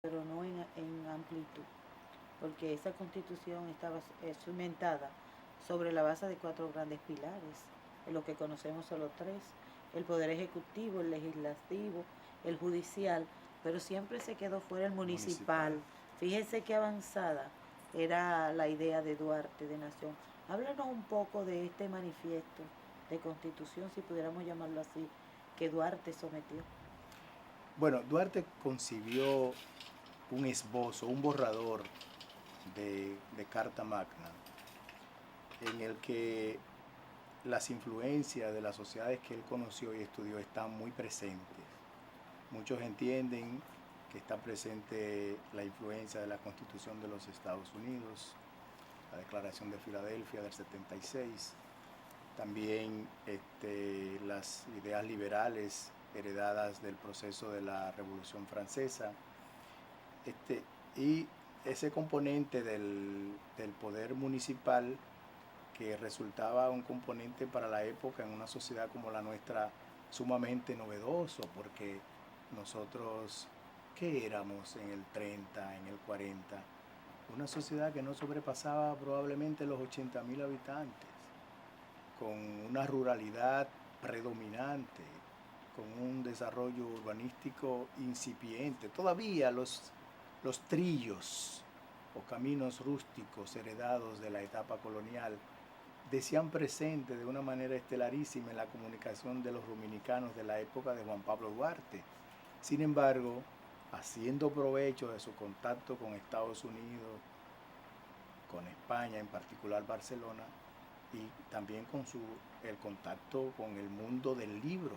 pero no en amplitud, porque esa constitución estaba cimentada sobre la base de cuatro grandes pilares, en lo que conocemos solo tres: el poder ejecutivo, el legislativo, el judicial, pero siempre se quedó fuera el municipal. municipal. Fíjense qué avanzada era la idea de Duarte de nación. Háblanos un poco de este manifiesto de constitución, si pudiéramos llamarlo así, que Duarte sometió. Bueno, Duarte concibió un esbozo, un borrador de Carta Magna, en el que las influencias de las sociedades que él conoció y estudió están muy presentes. Muchos entienden que está presente la influencia de la Constitución de los Estados Unidos, la Declaración de Filadelfia del 76, también las ideas liberales heredadas del proceso de la Revolución Francesa, y ese componente del poder municipal que resultaba un componente para la época en una sociedad como la nuestra sumamente novedoso, porque nosotros, ¿qué éramos en el 30, en el 40? Una sociedad que no sobrepasaba probablemente los 80.000 habitantes, con una ruralidad predominante, con un desarrollo urbanístico incipiente. Todavía los trillos o caminos rústicos heredados de la etapa colonial decían presente de una manera estelarísima en la comunicación de los dominicanos de la época de Juan Pablo Duarte. Sin embargo, haciendo provecho de su contacto con Estados Unidos, con España, en particular Barcelona, y también con el contacto con el mundo del libro,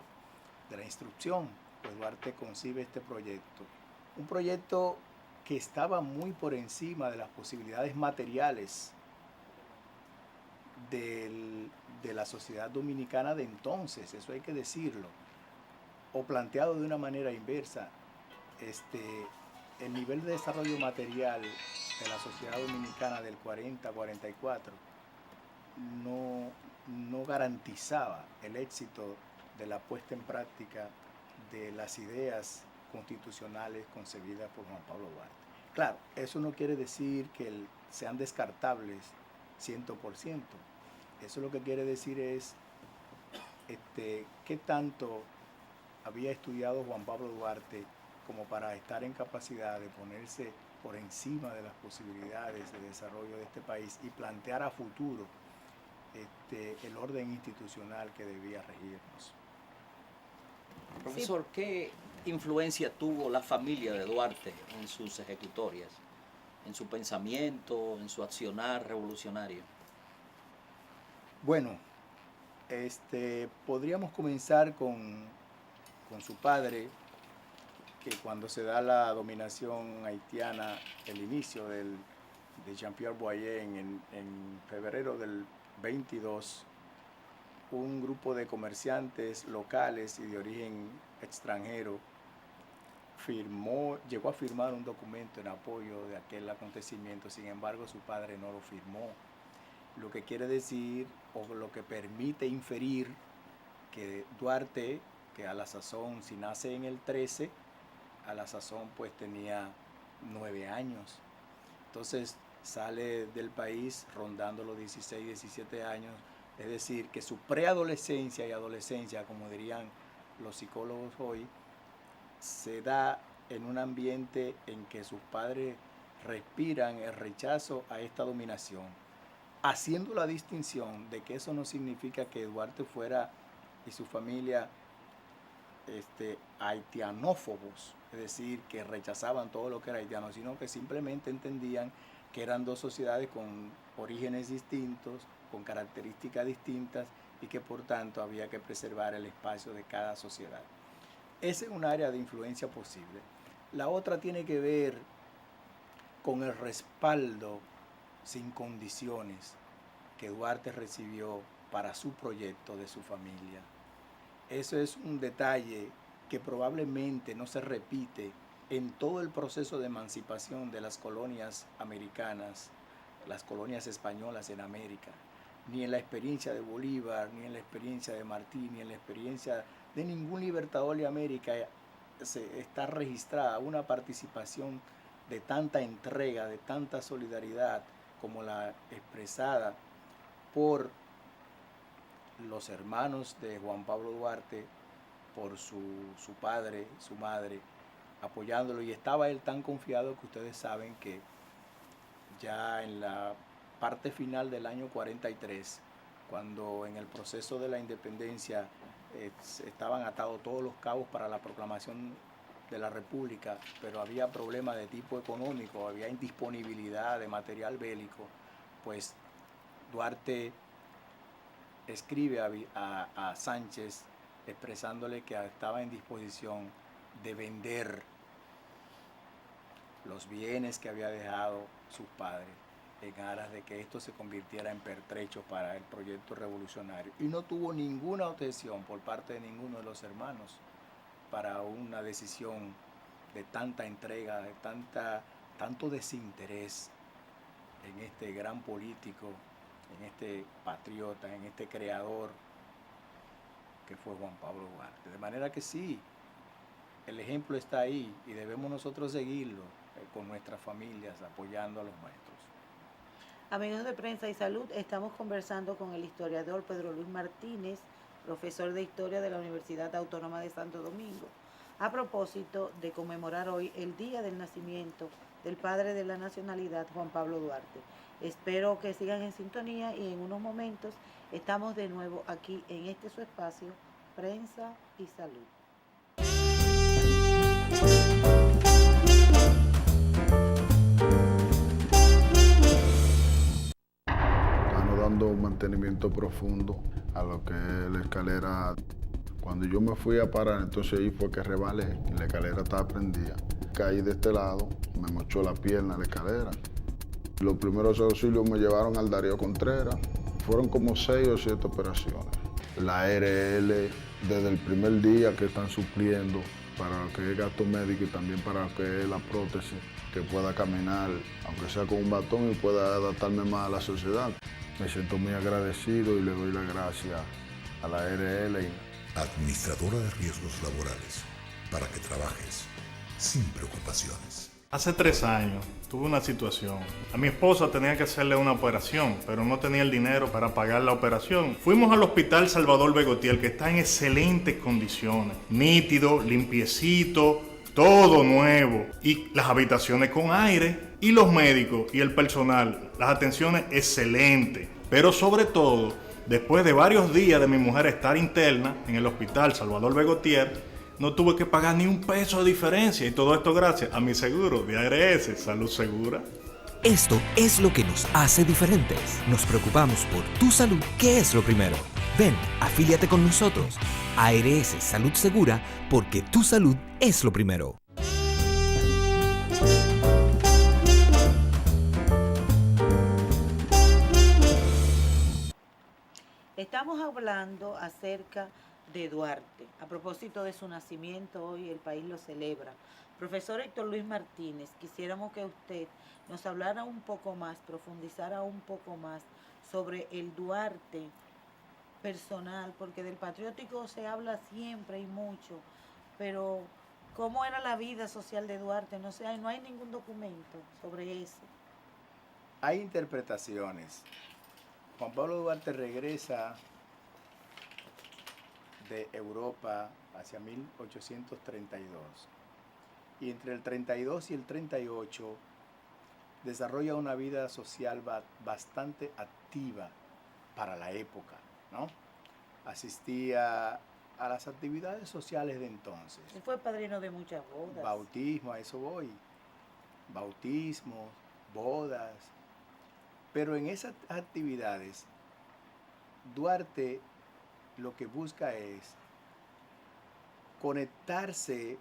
de la instrucción, pues Duarte concibe este proyecto. Un proyecto que estaba muy por encima de las posibilidades materiales de la sociedad dominicana de entonces, eso hay que decirlo. O planteado de una manera inversa, el nivel de desarrollo material de la sociedad dominicana del 40-44 no, no garantizaba el éxito de la puesta en práctica de las ideas constitucionales concebidas por Juan Pablo Duarte. Claro, eso no quiere decir que sean descartables 100%. Eso lo que quiere decir es qué tanto había estudiado Juan Pablo Duarte como para estar en capacidad de ponerse por encima de las posibilidades de desarrollo de este país y plantear a futuro el orden institucional que debía regirnos. Sí, Profesor, ¿qué influencia tuvo la familia de Duarte en sus ejecutorias, en su pensamiento, en su accionar revolucionario? Bueno, podríamos comenzar con su padre, que cuando se da la dominación haitiana, el inicio de Jean-Pierre Boyer en febrero del 22, un grupo de comerciantes locales y de origen extranjero llegó a firmar un documento en apoyo de aquel acontecimiento. Sin embargo, su padre no lo firmó, lo que quiere decir, o lo que permite inferir, que Duarte, que a la sazón, si nace en el 13, a la sazón pues tenía 9 años. Entonces sale del país rondando los 16, 17 años, es decir, que su preadolescencia y adolescencia, como dirían los psicólogos hoy, se da en un ambiente en que sus padres respiran el rechazo a esta dominación, haciendo la distinción de que eso no significa que Duarte fuera y su familia haitianófobos, es decir, que rechazaban todo lo que era haitiano, sino que simplemente entendían que eran dos sociedades con orígenes distintos, con características distintas, y que por tanto había que preservar el espacio de cada sociedad. Ese es un área de influencia posible. La otra tiene que ver con el respaldo sin condiciones que Duarte recibió para su proyecto de su familia. Eso es un detalle que probablemente no se repite en todo el proceso de emancipación de las colonias americanas, las colonias españolas en América, ni en la experiencia de Bolívar, ni en la experiencia de Martí, ni en la experiencia de ningún libertador de América está registrada una participación de tanta entrega, de tanta solidaridad como la expresada por los hermanos de Juan Pablo Duarte, por su padre, su madre, apoyándolo. Y estaba él tan confiado que ustedes saben que ya en la parte final del año 43, cuando en el proceso de la independencia estaban atados todos los cabos para la proclamación de la República, pero había problemas de tipo económico, había indisponibilidad de material bélico, pues Duarte escribe a Sánchez expresándole que estaba en disposición de vender los bienes que había dejado sus padres en aras de que esto se convirtiera en pertrecho para el proyecto revolucionario. Y no tuvo ninguna objeción por parte de ninguno de los hermanos para una decisión de tanta entrega, de tanto desinterés en este gran político, en este patriota, en este creador que fue Juan Pablo Duarte. De manera que sí, el ejemplo está ahí y debemos nosotros seguirlo con nuestras familias, apoyando a los nuestros. Amigos de Prensa y Salud, estamos conversando con el historiador Pedro Luis Martínez, profesor de Historia de la Universidad Autónoma de Santo Domingo, a propósito de conmemorar hoy el día del nacimiento del padre de la nacionalidad, Juan Pablo Duarte. Espero que sigan en sintonía y en unos momentos estamos de nuevo aquí en este su espacio, Prensa y Salud. Estamos dando un mantenimiento profundo a lo que es la escalera. Cuando yo me fui a parar, entonces ahí fue que rebalé y la escalera estaba prendida. Caí de este lado, me mochó la pierna la escalera. Los primeros auxilios me llevaron al Darío Contreras. Fueron como 6 o 7 operaciones. La ARL, desde el primer día que están supliendo para lo que es gasto médico y también para lo que es la prótesis, que pueda caminar, aunque sea con un batón, y pueda adaptarme más a la sociedad. Me siento muy agradecido y le doy las gracias a la ARL. Administradora de Riesgos Laborales, para que trabajes sin preocupaciones. Hace 3 años tuve una situación. A mi esposa tenía que hacerle una operación, pero no tenía el dinero para pagar la operación. Fuimos al Hospital Salvador Begotier, que está en excelentes condiciones. Nítido, limpiecito, todo nuevo. Y las habitaciones con aire. Y los médicos y el personal, las atenciones excelentes. Pero sobre todo, después de varios días de mi mujer estar interna en el Hospital Salvador Begotier, no tuve que pagar ni un peso de diferencia, y todo esto gracias a mi seguro de ARS Salud Segura. Esto es lo que nos hace diferentes. Nos preocupamos por tu salud, que es lo primero. Ven, afíliate con nosotros. ARS Salud Segura, porque tu salud es lo primero. Estamos hablando acerca de Duarte. A propósito de su nacimiento, hoy el país lo celebra. Profesor Héctor Luis Martínez, quisiéramos que usted nos hablara un poco más, profundizara un poco más sobre el Duarte personal, porque del patriótico se habla siempre y mucho, pero ¿cómo era la vida social de Duarte? No sé, no hay ningún documento sobre eso. Hay interpretaciones. Juan Pablo Duarte regresa de Europa hacia 1832 y entre el 32 y el 38 desarrolla una vida social bastante activa para la época, ¿no? Asistía a las actividades sociales de entonces. Él fue padrino de muchas bodas. Bautismo, a eso voy. Bautismos, bodas. Pero en esas actividades, Duarte lo que busca es conectarse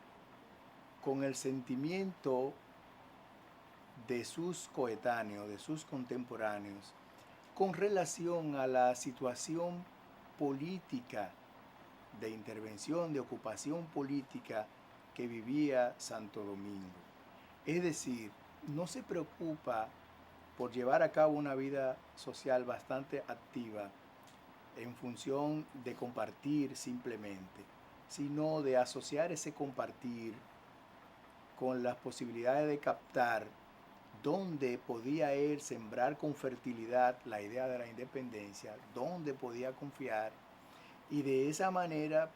con el sentimiento de sus coetáneos, de sus contemporáneos, con relación a la situación política de intervención, de ocupación política que vivía Santo Domingo. Es decir, no se preocupa por llevar a cabo una vida social bastante activa en función de compartir simplemente, sino de asociar ese compartir con las posibilidades de captar dónde podía él sembrar con fertilidad la idea de la independencia, dónde podía confiar, y de esa manera,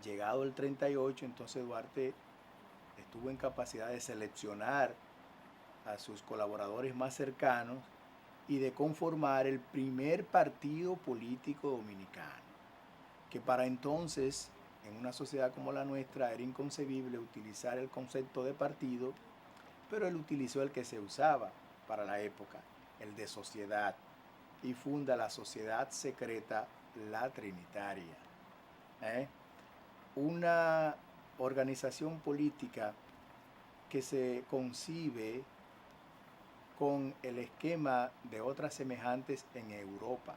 llegado el 38, entonces Duarte estuvo en capacidad de seleccionar a sus colaboradores más cercanos y de conformar el primer partido político dominicano, que para entonces, en una sociedad como la nuestra, era inconcebible utilizar el concepto de partido, pero él utilizó el que se usaba para la época, el de sociedad, y funda la Sociedad Secreta La Trinitaria. Una organización política que se concibe con el esquema de otras semejantes en Europa,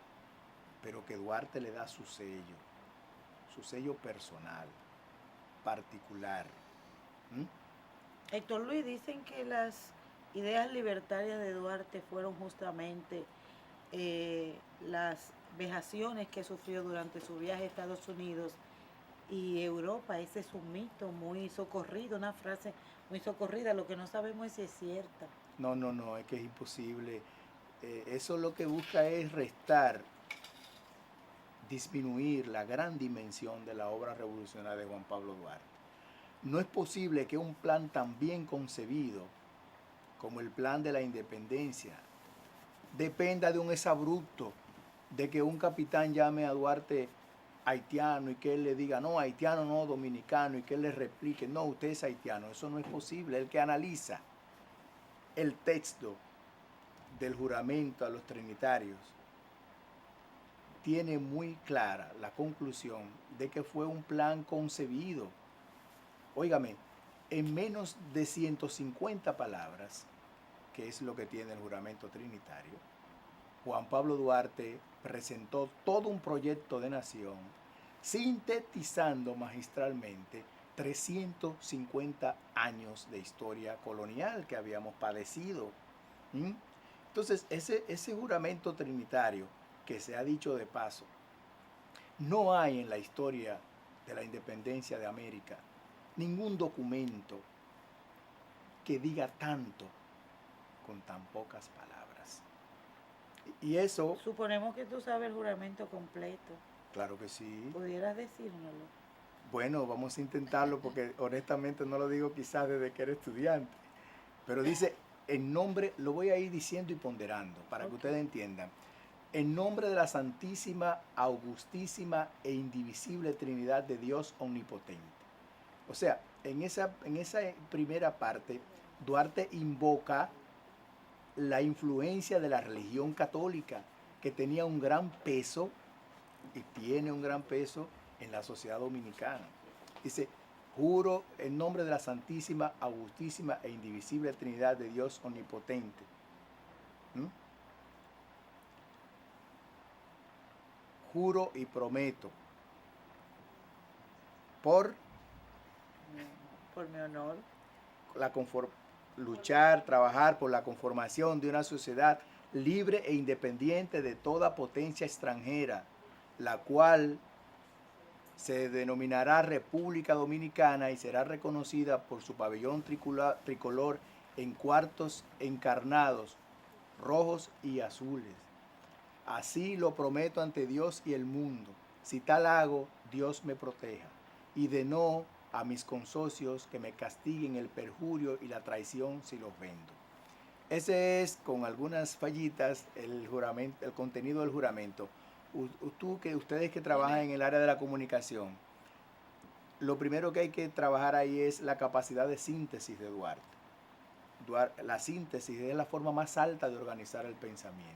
pero que Duarte le da su sello personal, particular. Héctor Luis, dicen que las ideas libertarias de Duarte fueron justamente las vejaciones que sufrió durante su viaje a Estados Unidos y Europa. Ese es un mito muy socorrido, una frase muy socorrida. Lo que no sabemos es si es cierta. No, es que es imposible. Eso lo que busca es restar, disminuir la gran dimensión de la obra revolucionaria de Juan Pablo Duarte. No es posible que un plan tan bien concebido como el plan de la independencia dependa de un exabrupto, de que un capitán llame a Duarte haitiano y que él le diga, no, haitiano no, dominicano, y que él le replique, no, usted es haitiano. Eso no es posible. El que analiza el texto del juramento a los trinitarios tiene muy clara la conclusión de que fue un plan concebido, óigame, en menos de 150 palabras, que es lo que tiene el juramento trinitario. Juan Pablo Duarte presentó todo un proyecto de nación, sintetizando magistralmente 350 años de historia colonial que habíamos padecido. Entonces, ese juramento trinitario, que se ha dicho de paso, no hay en la historia de la independencia de América ningún documento que diga tanto con tan pocas palabras. Y eso... Suponemos que tú sabes el juramento completo. Claro que sí. ¿Pudieras decírmelo? Bueno, vamos a intentarlo porque honestamente no lo digo quizás desde que era estudiante. Pero dice, en nombre, lo voy a ir diciendo y ponderando para que ustedes entiendan. En nombre de la Santísima, Augustísima e Indivisible Trinidad de Dios Omnipotente. O sea, en esa primera parte, Duarte invoca la influencia de la religión católica, que tenía un gran peso y tiene un gran peso en la sociedad dominicana. Dice, juro en nombre de la Santísima, Augustísima e Indivisible Trinidad de Dios Omnipotente. Juro y prometo por mi honor, luchar, trabajar por la conformación de una sociedad libre e independiente de toda potencia extranjera, la cual se denominará República Dominicana y será reconocida por su pabellón tricolor en cuartos encarnados, rojos y azules. Así lo prometo ante Dios y el mundo. Si tal hago, Dios me proteja. Y de no, a mis consocios que me castiguen el perjurio y la traición si los vendo. Ese es, con algunas fallitas, el contenido del juramento. Ustedes que trabajan en el área de la comunicación, lo primero que hay que trabajar ahí es la capacidad de síntesis de Duarte. La síntesis es la forma más alta de organizar el pensamiento.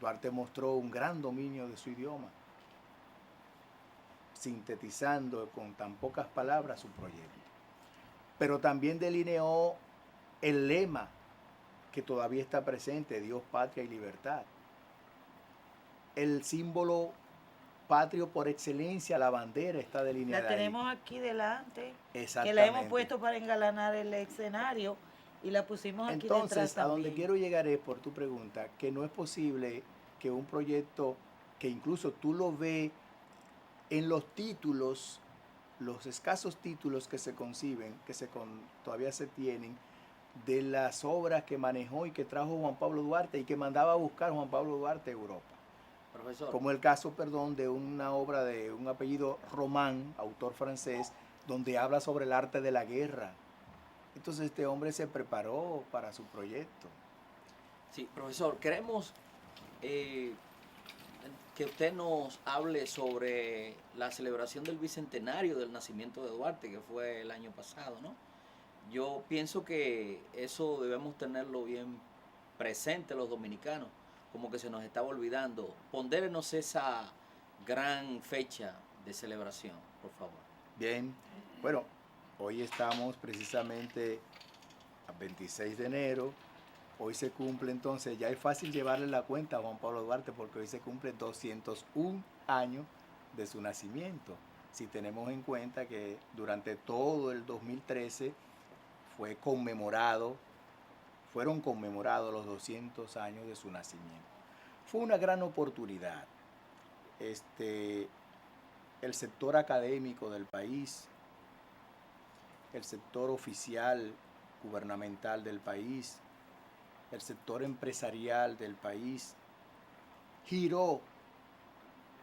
Duarte mostró un gran dominio de su idioma, sintetizando con tan pocas palabras su proyecto. Pero también delineó el lema que todavía está presente, Dios, Patria y Libertad. El símbolo patrio por excelencia, la bandera, está delineada. La tenemos aquí delante, exactamente, que la hemos puesto para engalanar el escenario y la pusimos aquí detrás también. Entonces, a donde quiero llegar es, por tu pregunta, que no es posible que un proyecto que incluso tú lo ves en los títulos, los escasos títulos que se conciben, todavía se tienen, de las obras que manejó y que trajo Juan Pablo Duarte y que mandaba a buscar Juan Pablo Duarte a Europa. Profesor. Como el caso, de una obra de un apellido Román, autor francés, donde habla sobre el arte de la guerra. Entonces este hombre se preparó para su proyecto. Sí, profesor, queremos que usted nos hable sobre la celebración del bicentenario del nacimiento de Duarte, que fue el año pasado, ¿no? Yo pienso que eso debemos tenerlo bien presente los dominicanos, como que se nos estaba olvidando. Pondérenos esa gran fecha de celebración, por favor. Bien, bueno, hoy estamos precisamente a 26 de enero. Hoy se cumple entonces, ya es fácil llevarle la cuenta a Juan Pablo Duarte porque hoy se cumple 201 años de su nacimiento. Si tenemos en cuenta que durante todo el 2013 fueron conmemorados los 200 años de su nacimiento. Fue una gran oportunidad. El sector académico del país, el sector oficial gubernamental del país, el sector empresarial del país, giró,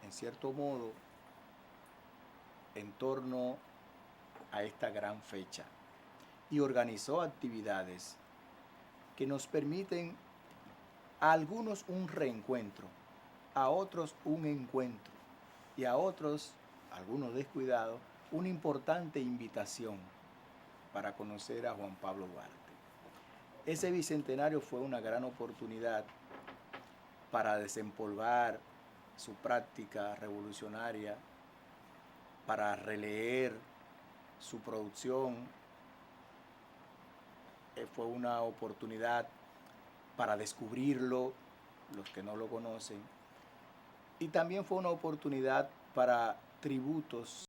en cierto modo, en torno a esta gran fecha y organizó actividades que nos permiten a algunos un reencuentro, a otros un encuentro y a otros, algunos descuidados, una importante invitación para conocer a Juan Pablo Duarte. Ese bicentenario fue una gran oportunidad para desempolvar su práctica revolucionaria, para releer su producción. Fue una oportunidad para descubrirlo, los que no lo conocen, y también fue una oportunidad para tributos